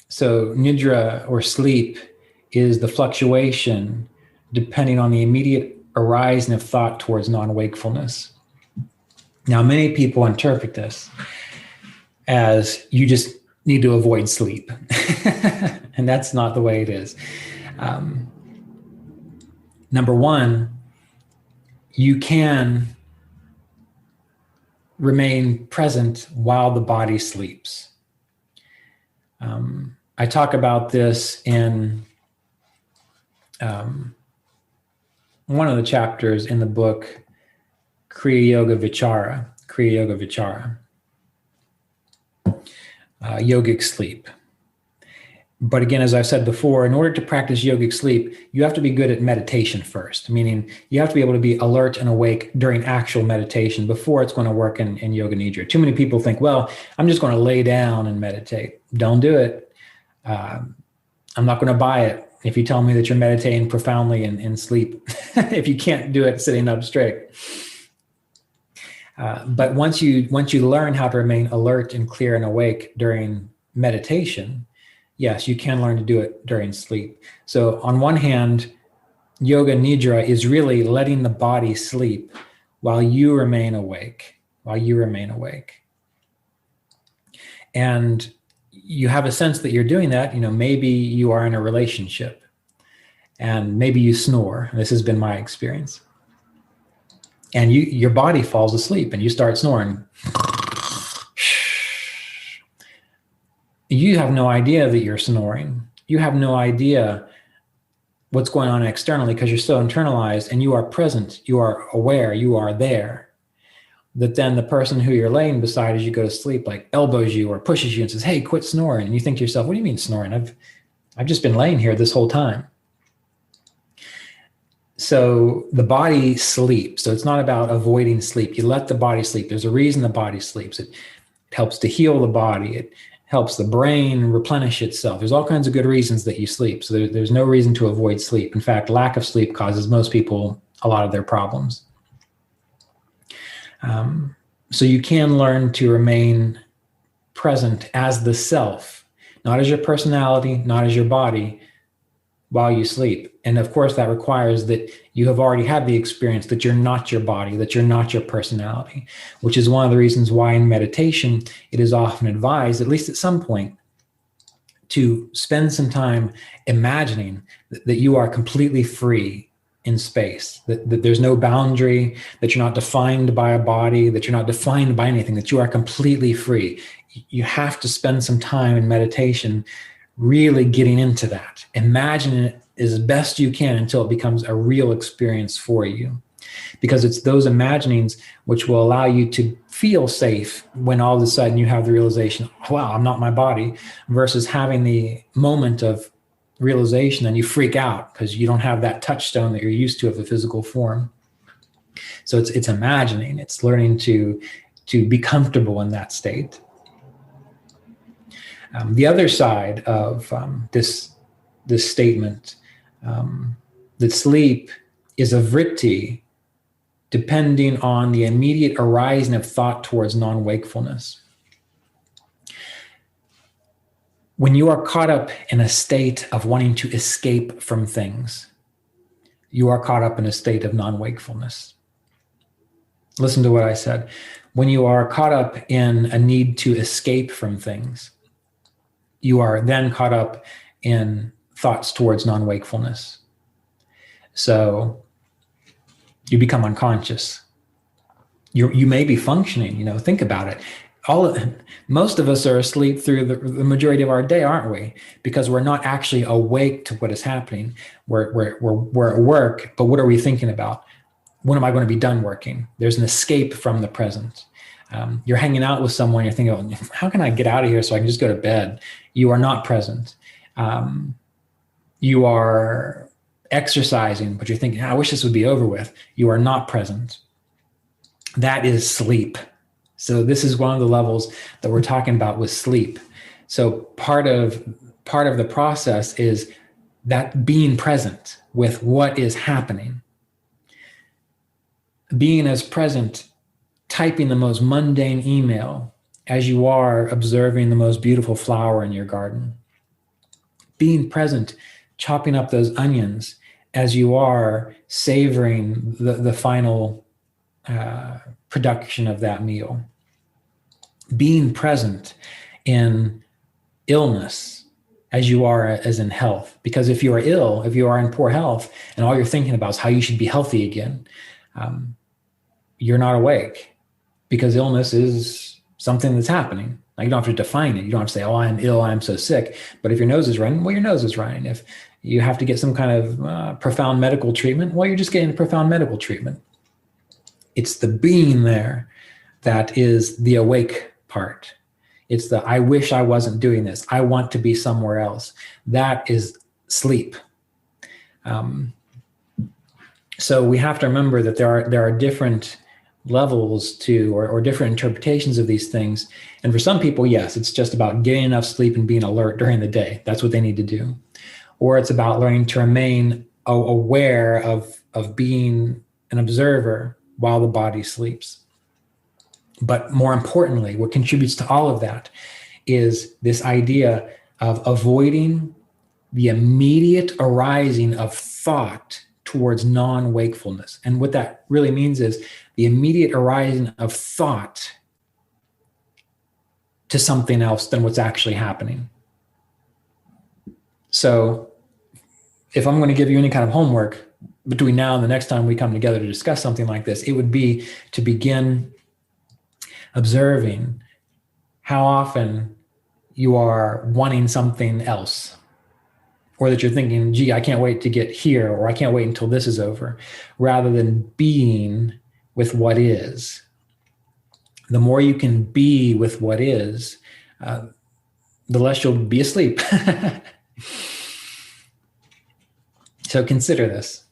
So nidra, or sleep, is the fluctuation depending on the immediate arising of thought towards non-wakefulness. Now, many people interpret this as you just need to avoid sleep. And that's not the way it is. Number one, you can remain present while the body sleeps. I talk about this in one of the chapters in the book, Kriya Yoga Vichara, yogic sleep. But again, as I've said before, in order to practice yogic sleep, you have to be good at meditation first, meaning you have to be able to be alert and awake during actual meditation before it's going to work in Yoga Nidra. Too many people think, well, I'm just going to lay down and meditate. Don't do it. I'm not going to buy it if you tell me that you're meditating profoundly in sleep, if you can't do it sitting up straight. But once you learn how to remain alert and clear and awake during meditation, yes, you can learn to do it during sleep. So on one hand, Yoga Nidra is really letting the body sleep while you remain awake, And you have a sense that you're doing that. Maybe you are in a relationship and maybe you snore. This has been my experience. and your body falls asleep and you start snoring. You have no idea that you're snoring. You have no idea what's going on externally because you're so internalized, and you are present, you are aware, you are there. That then the person who you're laying beside as you go to sleep like elbows you or pushes you and says, hey, quit snoring. And you think to yourself, what do you mean snoring? I've just been laying here this whole time. So the body sleeps. So it's not about avoiding sleep. You let the body sleep. There's a reason the body sleeps. It helps to heal the body. It helps the brain replenish itself. There's all kinds of good reasons that you sleep. So there's no reason to avoid sleep. In fact, lack of sleep causes most people a lot of their problems. So you can learn to remain present as the self, not as your personality, not as your body, while you sleep. And of course, that requires that you have already had the experience that you're not your body, that you're not your personality, which is one of the reasons why in meditation, it is often advised, at least at some point, to spend some time imagining that you are completely free in space, that there's no boundary, that you're not defined by a body, that you're not defined by anything, that you are completely free. You have to spend some time in meditation really getting into that. Imagine it as best you can until it becomes a real experience for you. Because it's those imaginings which will allow you to feel safe when all of a sudden you have the realization, wow, I'm not my body, versus having the moment of realization and you freak out because you don't have that touchstone that you're used to of the physical form. So it's imagining, it's learning to be comfortable in that state. The other side of this statement, that sleep is a vritti depending on the immediate arising of thought towards non-wakefulness. When you are caught up in a state of wanting to escape from things, you are caught up in a state of non-wakefulness. Listen to what I said. When you are caught up in a need to escape from things, you are then caught up in thoughts towards non-wakefulness. So you become unconscious. You may be functioning, think about it. Most of us are asleep through the majority of our day, aren't we? Because we're not actually awake to what is happening. We're at work, but what are we thinking about? When am I going to be done working? There's an escape from the present. You're hanging out with someone, you're thinking, how can I get out of here so I can just go to bed? You are not present. You are exercising, but you're thinking, I wish this would be over with. You are not present. That is sleep. So this is one of the levels that we're talking about with sleep. So part of the process is that being present with what is happening. Being as present, typing the most mundane email as you are observing the most beautiful flower in your garden. Being present, chopping up those onions as you are savoring the final production of that meal. Being present in illness as you are as in health. Because if you are ill, if you are in poor health, and all you're thinking about is how you should be healthy again, you're not awake, because illness is something that's happening. Like, you don't have to define it. You don't have to say, oh, I'm ill, I'm so sick. But if your nose is running, well, your nose is running. If you have to get some kind of profound medical treatment, well, you're just getting profound medical treatment. It's the being there that is the awake part. It's the, I wish I wasn't doing this. I want to be somewhere else. That is sleep. So we have to remember that there are different levels to, or different interpretations of these things. And for some people, yes, it's just about getting enough sleep and being alert during the day. That's what they need to do. Or it's about learning to remain aware of being an observer while the body sleeps. But more importantly, what contributes to all of that is this idea of avoiding the immediate arising of thought towards non-wakefulness. And what that really means is the immediate arising of thought to something else than what's actually happening. So if I'm going to give you any kind of homework, between now and the next time we come together to discuss something like this, it would be to begin observing how often you are wanting something else, or that you're thinking, gee, I can't wait to get here, or I can't wait until this is over, rather than being with what is. The more you can be with what is, the less you'll be asleep. So consider this.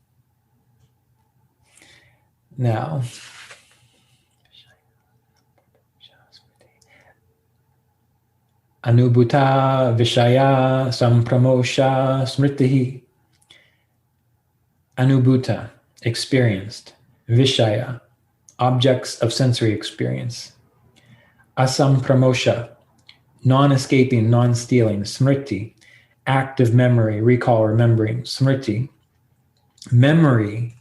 Now, Anubhuta Vishaya Sampramosha Smritihi. Anubhuta, experienced. Vishaya, objects of sensory experience. Asampramosha, non-escaping, non-stealing. Smriti, active memory, recall, remembering. Smriti, memory.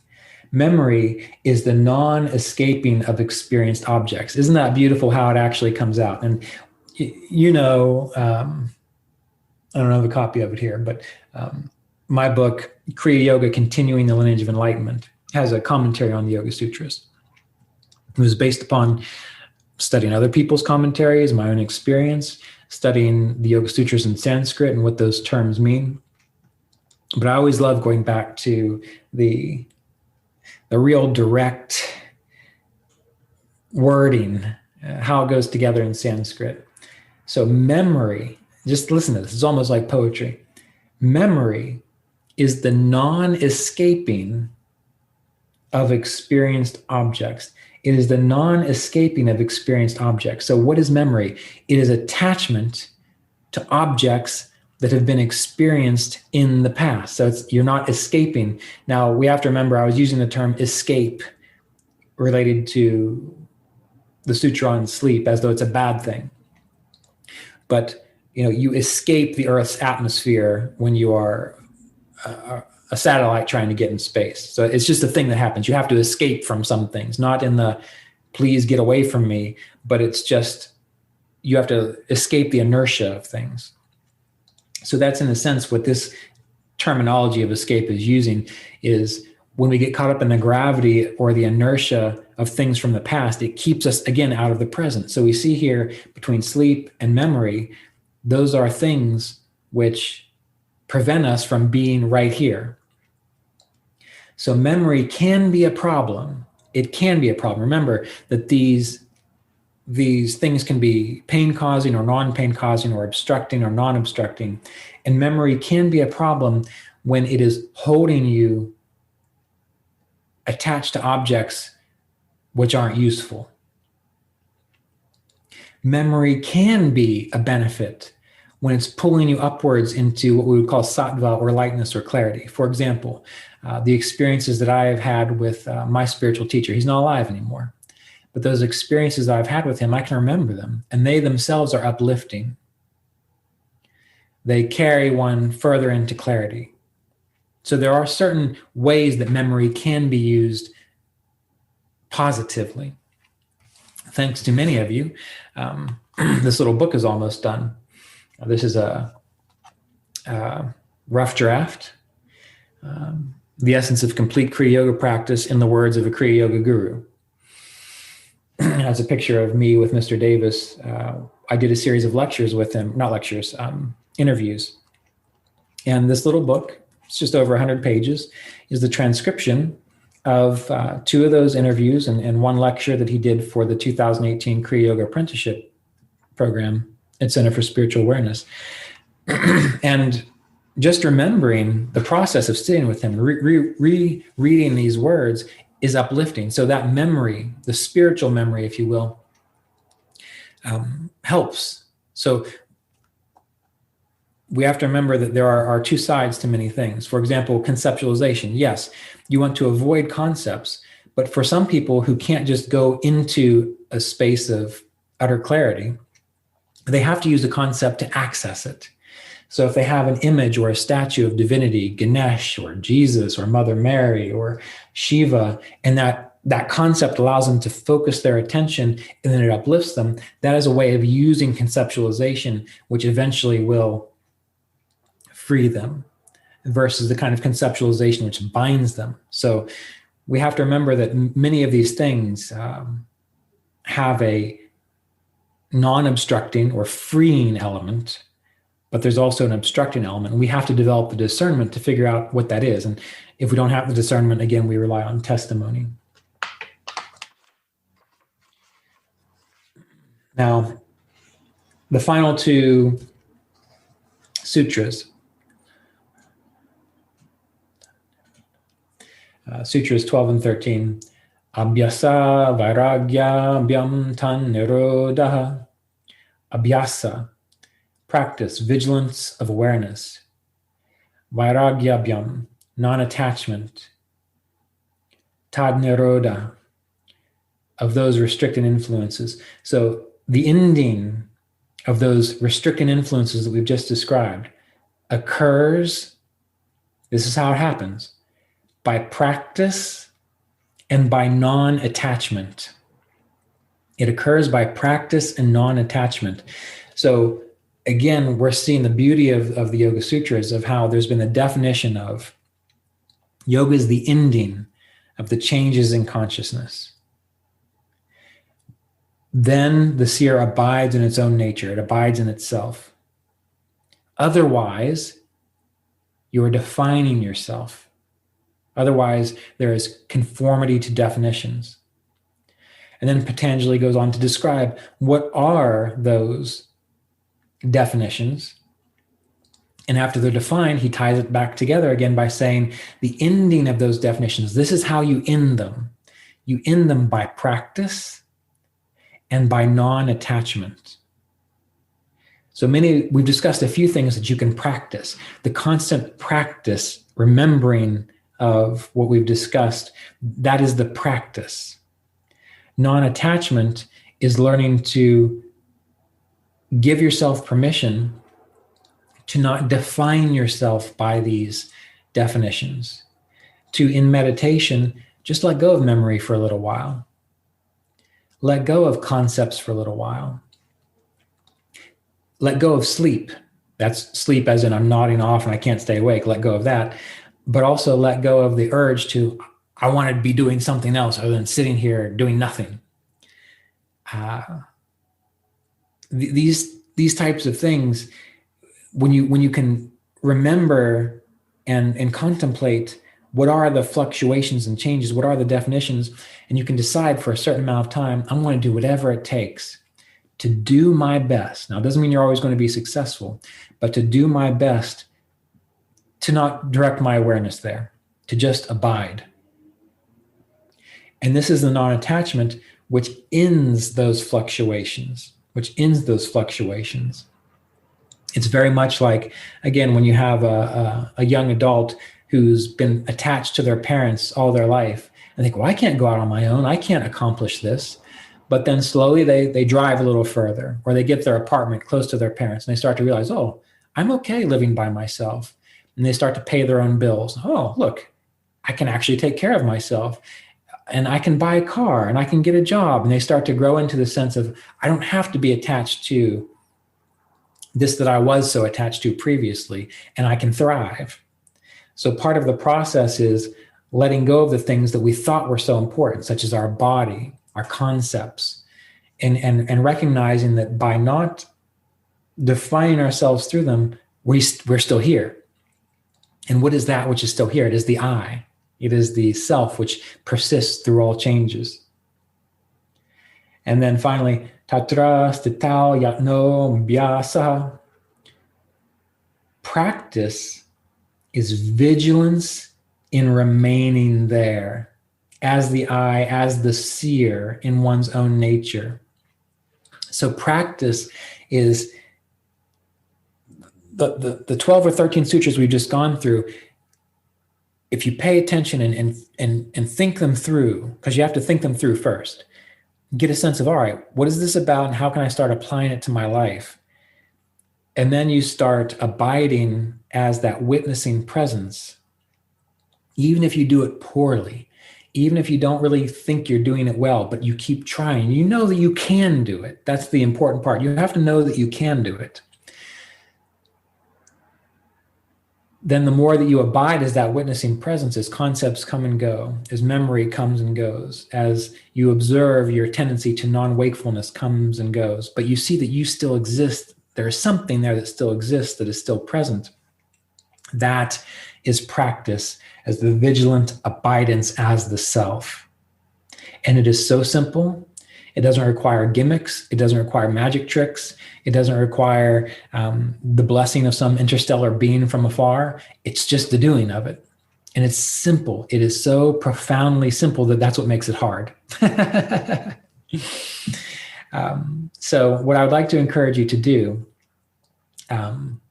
Memory is the non-escaping of experienced objects. Isn't that beautiful how it actually comes out? And you know, I don't have a copy of it here, but my book, Kriya Yoga, Continuing the Lineage of Enlightenment, has a commentary on the Yoga Sutras. It was based upon studying other people's commentaries, my own experience, studying the Yoga Sutras in Sanskrit and what those terms mean. But I always love going back to the real direct wording, how it goes together in Sanskrit. So memory, just listen to this, it's almost like poetry. Memory is the non-escaping of experienced objects. It is the non-escaping of experienced objects. So what is memory? It is attachment to objects that have been experienced in the past. So you're not escaping. Now, we have to remember, I was using the term escape related to the sutra on sleep as though it's a bad thing. But you escape the Earth's atmosphere when you are a satellite trying to get in space. So it's just a thing that happens. You have to escape from some things, not in the please get away from me, but it's just you have to escape the inertia of things. So that's in a sense what this terminology of escape is using, is when we get caught up in the gravity or the inertia of things from the past, it keeps us again out of the present. So we see here between sleep and memory, those are things which prevent us from being right here. So memory can be a problem. It can be a problem. Remember that these things can be pain-causing or non-pain-causing or obstructing or non-obstructing. And memory can be a problem when it is holding you attached to objects which aren't useful. Memory can be a benefit when it's pulling you upwards into what we would call sattva or lightness or clarity. For example, the experiences that I have had with my spiritual teacher, he's not alive anymore. But those experiences that I've had with him, I can remember them, and they themselves are uplifting. They carry one further into clarity. So there are certain ways that memory can be used positively. Thanks to many of you, this little book is almost done. This is a rough draft. The essence of complete Kriya Yoga practice in the words of a Kriya Yoga guru. It has a picture of me with Mr. Davis. I did a series of lectures with him, not lectures, interviews. And this little book, it's just over 100 pages, is the transcription of 2 of those interviews and 1 lecture that he did for the 2018 Kriya Yoga Apprenticeship Program at Center for Spiritual Awareness. And just remembering the process of sitting with him, rereading these words is uplifting. So that memory, the spiritual memory, if you will, helps. So we have to remember that there are 2 sides to many things. For example, conceptualization. Yes, you want to avoid concepts, but for some people who can't just go into a space of utter clarity, they have to use a concept to access it. So if they have an image or a statue of divinity, Ganesh or Jesus or Mother Mary or Shiva, and that concept allows them to focus their attention and then it uplifts them, that is a way of using conceptualization, which eventually will free them. versus the kind of conceptualization which binds them. So we have to remember that many of these things have a non-obstructing or freeing element, but there's also an obstructing element. And we have to develop the discernment to figure out what that is. And if we don't have the discernment, again, we rely on testimony. Now, the final two sutras, sutras 12 and 13, Abhyasa Vairagya Abhyam Tan Nirodha. Abhyasa, practice, vigilance of awareness. Vairagya Abhyam, non-attachment. Tad Nirodha, of those restricting influences. So the ending of those restricting influences that we've just described occurs, this is how it happens, by practice and by non-attachment. It occurs by practice and non-attachment. So again, we're seeing the beauty of the Yoga Sutras, of how there's been a definition of yoga is the ending of the changes in consciousness. Then the seer abides in its own nature. It abides in itself. Otherwise, you are defining yourself. Otherwise, there is conformity to definitions. And then Patanjali goes on to describe what are those definitions. And after they're defined, he ties it back together again by saying the ending of those definitions, this is how you end them. You end them by practice and by non-attachment. So we've discussed a few things that you can practice. The constant practice, remembering of what we've discussed, that is the practice. Non-attachment is learning to give yourself permission to not define yourself by these definitions. To, in meditation, just let go of memory for a little while. Let go of concepts for a little while. Let go of sleep. That's sleep as in I'm nodding off and I can't stay awake. Let go of that. But also let go of the urge to, I want to be doing something else other than sitting here doing nothing. These types of things, when you can remember and contemplate what are the fluctuations and changes, what are the definitions, and you can decide for a certain amount of time, I'm going to do whatever it takes to do my best. Now, it doesn't mean you're always going to be successful, but to do my best to not direct my awareness there, to just abide. And this is the non-attachment which ends those fluctuations, It's very much like, again, when you have a young adult who's been attached to their parents all their life and think, well, I can't go out on my own. I can't accomplish this. But then slowly they drive a little further, or they get their apartment close to their parents and they start to realize, oh, I'm okay living by myself. And they start to pay their own bills. Oh, look, I can actually take care of myself. And I can buy a car and I can get a job. And they start to grow into the sense of, I don't have to be attached to this that I was so attached to previously, and I can thrive. So part of the process is letting go of the things that we thought were so important, such as our body, our concepts, and recognizing that by not defining ourselves through them, we're still here. And what is that which is still here? It is the I. It is the self which persists through all changes. And then finally, tatra stitao yatno vyasa. Practice is vigilance in remaining there as the I, as the seer in one's own nature. So practice is the 12 or 13 sutras we've just gone through. If you pay attention and think them through, because you have to think them through first, get a sense of, all right, what is this about and how can I start applying it to my life? And then you start abiding as that witnessing presence, even if you do it poorly, even if you don't really think you're doing it well, but you keep trying. You know that you can do it. That's the important part. You have to know that you can do it. then the more that you abide as that witnessing presence, as concepts come and go, as memory comes and goes, as you observe your tendency to non-wakefulness comes and goes, but you see that you still exist, there is something there that still exists, that is still present. That is practice as the vigilant abidance as the self. And it is so simple. It doesn't require gimmicks. It doesn't require magic tricks. It doesn't require the blessing of some interstellar being from afar. It's just the doing of it. And it's simple. It is so profoundly simple that that's what makes it hard. So what I would like to encourage you to do, I'm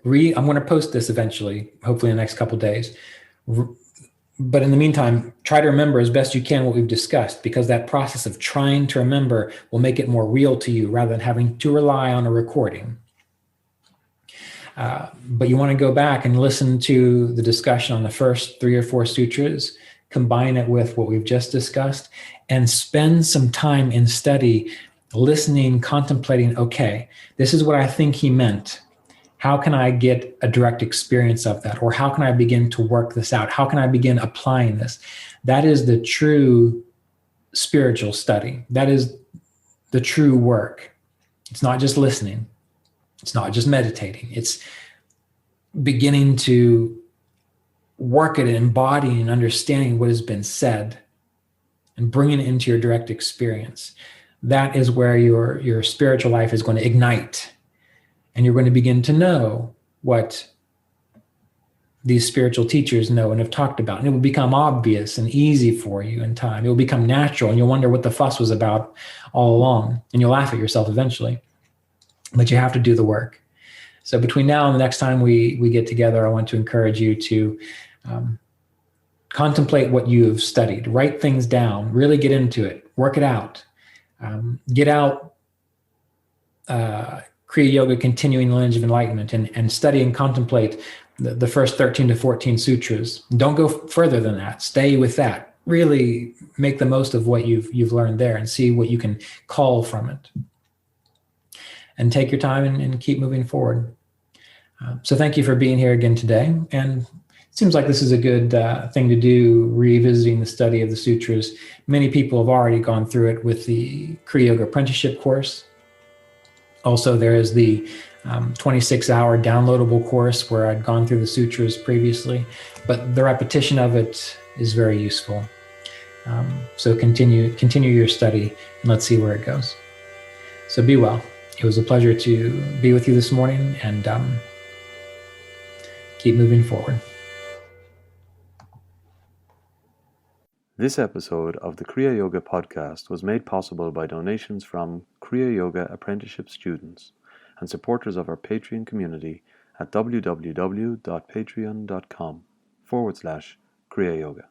going to post this eventually, hopefully in the next couple of days. But in the meantime, try to remember as best you can what we've discussed, because that process of trying to remember will make it more real to you rather than having to rely on a recording. But you want to go back and listen to the discussion on the first 3 or 4 sutras, combine it with what we've just discussed, and spend some time in study, listening, contemplating, okay, this is what I think he meant. How can I get a direct experience of that? Or how can I begin to work this out? How can I begin applying this? That is the true spiritual study. That is the true work. It's not just listening. It's not just meditating. It's beginning to work at it, embodying and understanding what has been said and bringing it into your direct experience. That is where your spiritual life is going to ignite. And you're going to begin to know what these spiritual teachers know and have talked about. And it will become obvious and easy for you in time. It will become natural, and you'll wonder what the fuss was about all along. And you'll laugh at yourself eventually. But you have to do the work. So between now and the next time we get together, I want to encourage you to contemplate what you've studied. Write things down. Really get into it. Work it out. Get out Kriya Yoga Continuing Lineage of Enlightenment and study and contemplate the first 13 to 14 sutras. Don't go further than that. Stay with that. Really make the most of what you've learned there and see what you can call from it. And take your time and keep moving forward. So thank you for being here again today. And it seems like this is a good thing to do, revisiting the study of the sutras. Many people have already gone through it with the Kriya Yoga Apprenticeship Course. Also, there is the 26-hour downloadable course where I'd gone through the sutras previously, but the repetition of it is very useful. So continue your study, and let's see where it goes. So be well. It was a pleasure to be with you this morning, and keep moving forward. This episode of the Kriya Yoga Podcast was made possible by donations from Kriya Yoga Apprenticeship students and supporters of our Patreon community at www.patreon.com/Kriya Yoga.